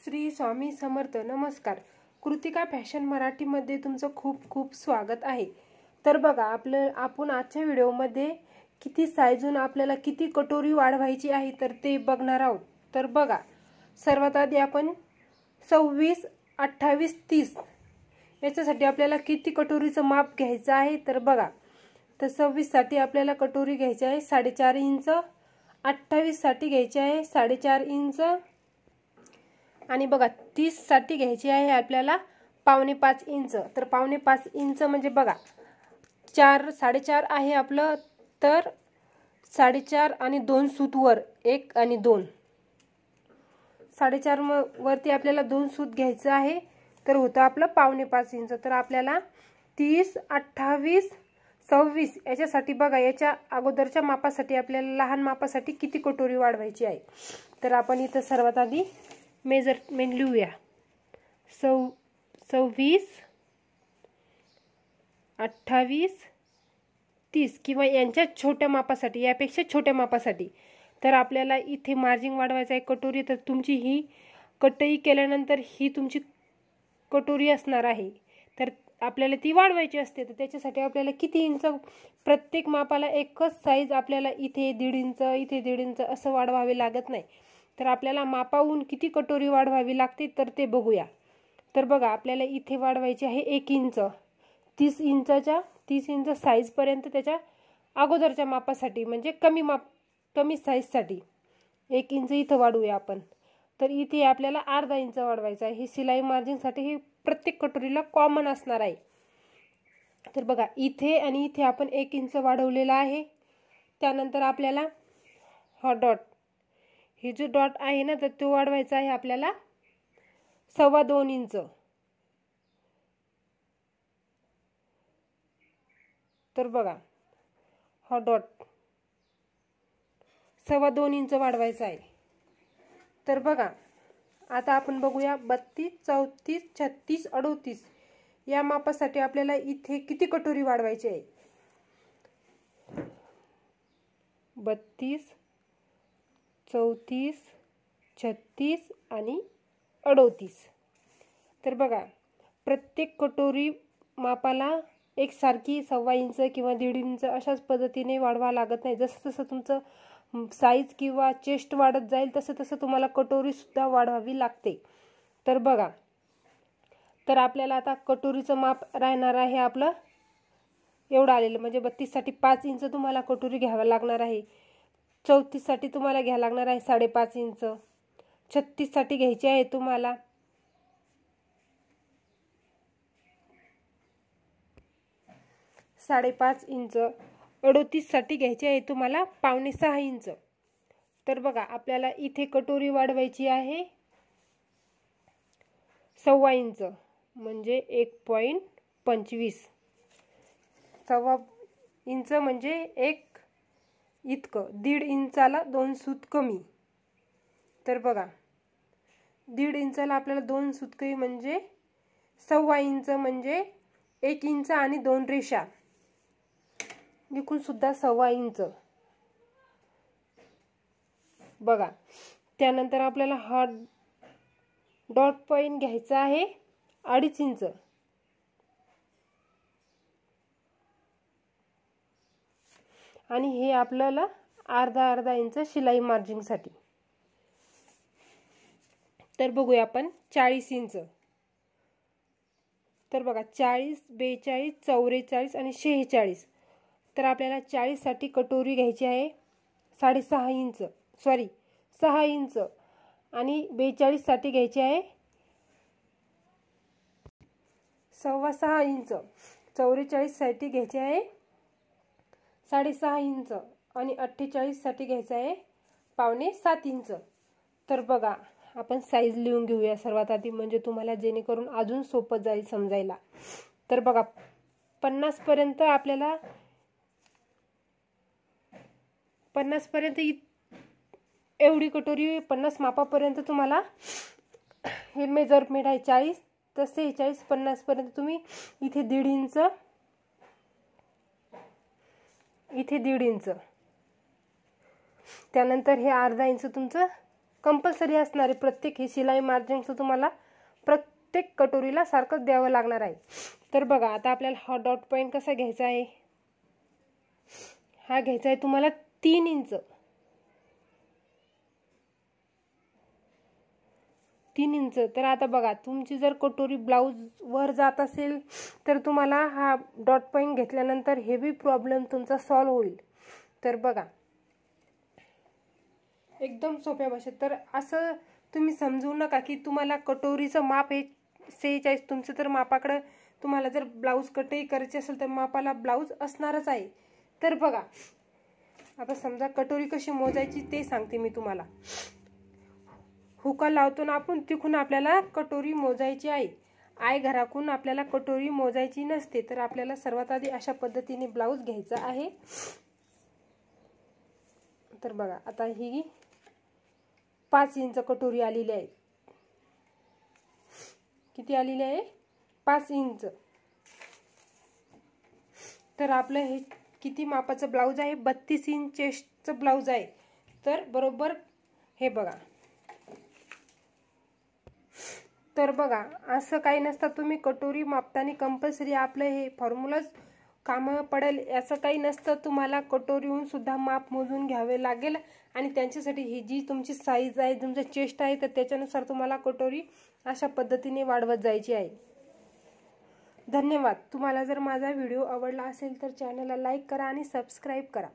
श्री स्वामी समर्थ. नमस्कार. कृतिका फॅशन मराठीमध्ये तुमचं खूप खूप स्वागत आहे. तर बघा, आपण आजच्या व्हिडिओमध्ये किती साईजून आपल्याला किती कटोरी वाढवायची आहे तर ते बघणार आहोत. तर बघा, सर्वात आधी आपण 26, 28, 30 याच्यासाठी आपल्याला किती कटोरीचं माप घ्यायचं आहे तर बघा. तर 26 साठी आपल्याला कटोरी घ्यायची आहे 4.5 इंच, 28 साठी घ्यायची आहे 4.5 इंच आणि बघा 30 साठी घ्यायची आहे आपल्याला 4.25 इंच. तर 4.25 इंच म्हणजे बघा 4.5 आहे आपलं, तर 4.5 आणि 2 सूत वर 1 आणि 2, 4.5 वरती आपल्याला 2 सूत घ्यायचं आहे, तर होतं आपलं 4.25 इंच. तर आपल्याला 30, 28, 26 याच्यासाठी बघा, याच्या अगोदरच्या मापासाठी आपल्याला लहान मापासाठी किती कटोरी वाढवायची आहे तर आपण इथं सर्वात आधी मेजरमेंट लिहूया. 26, 28, 30 किंवा यांच्या छोट्या मापासाठी, यापेक्षा छोट्या मापासाठी तर आपल्याला इथे मार्जिन वाढवायचं आहे कटोरी. तर तुमची ही कटई केल्यानंतर ही तुमची कटोरी असणार आहे, तर आपल्याला ती वाढवायची असते. तर त्याच्यासाठी आपल्याला किती इंच, प्रत्येक मापाला एकच साईज आपल्याला इथे 1.5 इंच, इथे 1.5 इंच असं वाढवावे लागत नाही. तर आपल्याला मापावून किती कटोरी वाढवावी लागते तर ते बघूया. तर बघा, आपल्याला इथे वाढवायची आहे 1 इंच, 30 इंच साईजपर्यंत. त्याच्या अगोदरच्या मापासाठी म्हणजे कमी साईजसाठी 1 इंच इथं वाढवूया आपण. तर इथे आपल्याला अर्धा इंच वाढवायचं आहे. हे सिलाई मार्जिनसाठी हे प्रत्येक कटोरीला कॉमन असणार आहे. तर बघा, इथे आणि इथे आपण 1 इंच वाढवलेला आहे. त्यानंतर आपल्याला हा डॉट, हे जो डॉट आहे ना, तर तो वाढवायचा आहे आपल्याला 2.25 इंच. तर बघा, हा डॉट 2.25 इंच वाढवायचा आहे. तर बघा, आता आपण बघूया 32, 34, 36, 38 या मापासाठी आपल्याला इथे किती कटोरी वाढवायची आहे. 32, 34, 36 आणि 38. तर बघा, प्रत्येक कटोरी मापाला एकसारखी 1.25 इंच किंवा 1.5 इंच अशाच पद्धतीने वाढवा लागत नाही. जसं जसं तुमचं साईज किंवा चेस्ट वाढत जाईल तसं तसं तुम्हाला कटोरी सुद्धा वाढवावी लागते. तर बघा, तर आपल्याला आता कटोरीचं माप राहणार आहे आपलं एवढं आलेलं, म्हणजे 32 साठी 5 इंच तुम्हाला कटोरी घ्यावं लागणार आहे, 34 साठी तुम्हाला घ्यावं लागणार आहे 5.5 इंच, 36 साठी घ्यायची आहे तुम्हाला 5.5 इंच, 38 साठी घ्यायची आहे तुम्हाला 5.6 इंच. तर बघा, आपल्याला इथे कटोरी वाढवायची आहे 1.25 इंच म्हणजे 1.25. 1.25 इंच म्हणजे 1 इतकं, 1.5 इंचाला 2 सूत कमी. तर बघा, 1.5 इंचाला आपल्याला 2 सूत कमी म्हणजे 1.25 इंच म्हणजे 1 इंच आणि 2 रेषा निघून सुद्धा 1.25 इंच. बघा, त्यानंतर आपल्याला हा डॉट पॉइंट घ्यायचा आहे 2.5 इंच. आणि हे आपल्याला अर्धा इंच शिलाई मार्जिनसाठी. तर बघूया आपण 40 इंच. तर बघा, 40, 42, 44 आणि 46. तर आपल्याला 40 साठी कटोरी घ्यायची आहे 6.5 इंच, 6 इंच आणि 42 साठी घ्यायची आहे 6.25 इंच, 44 साठी घ्यायची आहे 6.5 इंच आणि 48 साठी घ्यायचं आहे 5.7 इंच. तर बघा, आपण साईज लिहून घेऊया सर्वात आधी, म्हणजे तुम्हाला जेणेकरून अजून सोपं जाईल समजायला. तर बघा, 50 पर्यंत आपल्याला 50 पर्यंत एवढी कटोरी 50 मापापर्यंत तुम्हाला हे मेजरमेंट आहे 40. तर 46, 50 पर्यंत तुम्ही इथे 1.5 इंच, इथे 1.5 इंच, त्यानंतर हे अर्धा इंच तुमचं कंपल्सरी असणार आहे. प्रत्येक हे शिलाई मार्जिनचं तुम्हाला प्रत्येक कटोरीला सारखंच द्यावं लागणार आहे. तर बघा आता आपल्याला हा डॉट पॉईंट कसा घ्यायचा आहे, हा घ्यायचा आहे तुम्हाला 3 इंच. 3 इंच. तर आता बघा तुमची जर कटोरी ब्लाऊज वर जात असेल तर तुम्हाला हा डॉट पॉईंट घेतल्यानंतर हेवी प्रॉब्लेम तुमचा सॉल्व्ह होईल. तर बघा एकदम सोप्या भाषेत. तर असं तुम्ही समजू नका की तुम्हाला कटोरीचं माप हे 46, तुमचं तर मापाकडं तुम्हाला जर ब्लाऊज कटही करायची असेल तर मापाला ब्लाऊज असणारच आहे. तर बघा आता समजा कटोरी कशी मोजायची ते सांगते मी तुम्हाला. हुका लावतो ना आपण, तिकून आपल्याला कटोरी मोजायची आहे. आय घराकून आपल्याला कटोरी मोजायची नसते. तर आपल्याला सर्वात आधी अशा पद्धतीने ब्लाऊज घ्यायचा आहे. तर बघा आता ही 5 इंच कटोरी आलेली आहे. किती आलेली आहे? 5 इंच. तर आपलं हे किती मापाचं ब्लाऊज आहे? 32 इंच चेस्टचं ब्लाऊज आहे. तर बरोबर हे बघा. तर बघा असं काही नसतं, तुम्ही कटोरी मापताना कंपल्सरी आपलं हे फॉर्म्युलाच कामं पडेल याचं काही नसतं. तुम्हाला कटोरीहून सुद्धा माप मोजून घ्यावे लागेल आणि त्यांच्यासाठी ही जी तुमची साईज आहे, तुमचं चेस्ट आहे, तर त्याच्यानुसार तुम्हाला कटोरी अशा पद्धतीने वाढवत जायची आहे. धन्यवाद. तुम्हाला जर माझा व्हिडिओ आवडला असेल तर चॅनलला लाईक करा आणि सबस्क्राईब करा.